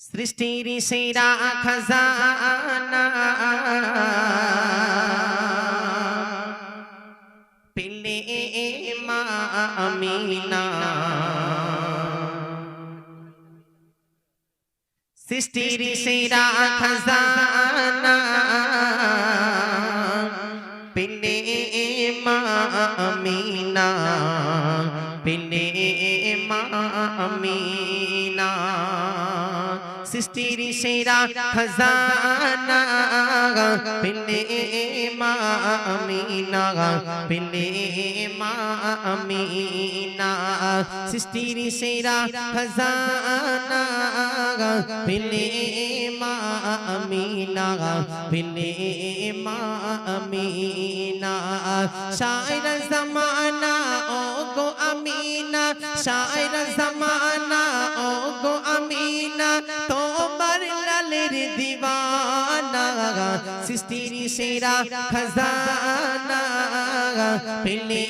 সৃষ্টির সেরা খাজানা পেলে মা আমিনা সৃষ্টির সেরা খাজানা পেলে মা আমিনা পেলে মা আমিনা সৃষ্টির সেরা খাজানা পেলে মা আমিনা পেলে মা আমিনা সৃষ্টির সেরা খাজানা পেলে মা আমিনা পেলে মা আমিনা শায়র জামানা ও গো আমিনা শায়র জামানা ও গো আমিনা তোমার লালের দিওয়ানা সৃষ্টির সেরা খাজানা পেলে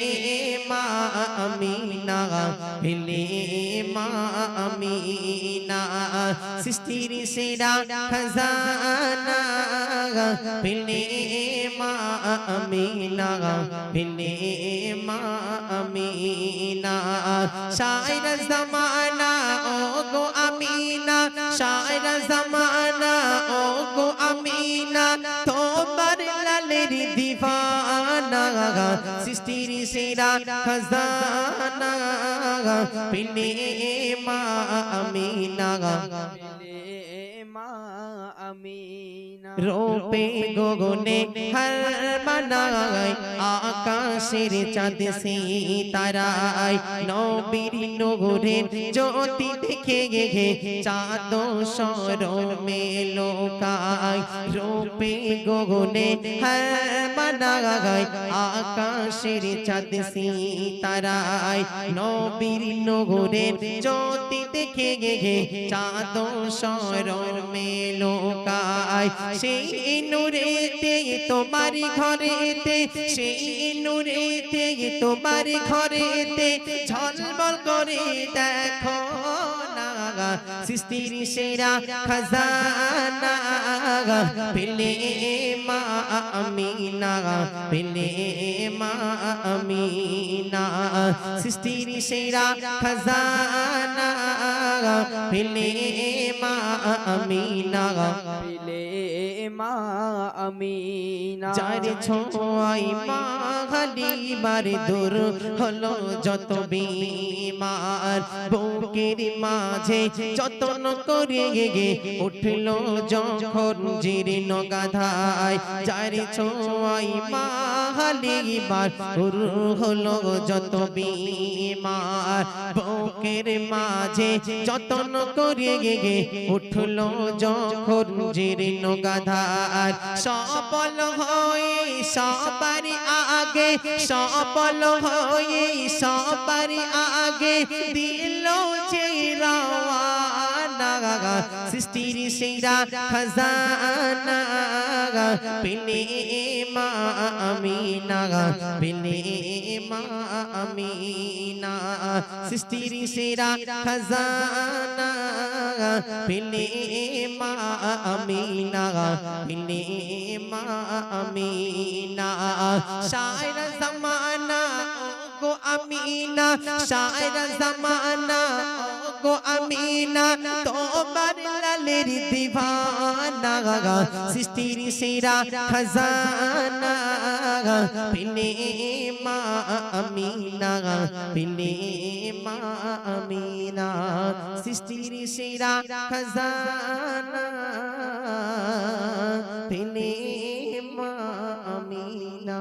মা আমিনা পেলে মা আমিনা সৃষ্টির সেরা খাজানা পেলে মা আমিনা পেলে মা আমিনা শায়র জামানা ও গো আমিনা শায়র জামানা ও গো আমিনা তোমার লালের দিওয়ানা সৃষ্টির সেরা খাজানা পেলে মা আমিনা রূপে গগনে হর মানায় আকাশের চাঁদ সিতারায় নবীর নূরের জ্যোতি দেখে গে চাঁদ শরমে লোকায় রূপে গগনে হর মানায় আকাশের চাঁদ সিতারায় নবীর নূরের জ্যোতি দেখে গে চাঁদ শরমে লোকায় সেই নূরেতে তোমার ঘরেতে সেই নূরেতে তোমার ঘরেতে ঝলমল করে দেখো না সৃষ্টির সেরা খাজানা পেলে মা আমিনা পেলে মা আমিনা সৃষ্টির সেরা খাজানা পেলে মা আমিনা পেলে মা আমিনা যার ছোঁয়াই মা হালিমার দূর হলো যত বিমার বুকের মাঝে যতন করে গে উঠলো যখন জীর্ণ গাধায় যার ছোঁয়াই মা হালিমার দূর হলো যত বিমার বুকের মাঝে যতন করে গে উঠলো যখন জীর্ণ গাধার সফল হয়ে সবার আগে সফল হয়ে সবার আগে দিল যে রওয়ানা সৃষ্টির সেরা খাজানা পেলে মা আমিনা পেলে মা আমিনা সৃষ্টির সেরা খাজানা পেলে মা আমিনা পেলে মা আমিনা শায়র জামানা ও গো আমিনা শায়র জামানা ও গো আমিনা তোমার লালের দিওয়ানা সৃষ্টির সেরা খাজানা পেলে মা আমিনা পেলে মা আমিনা সৃষ্টির সেরা খাজানা পেলে মা আমিনা।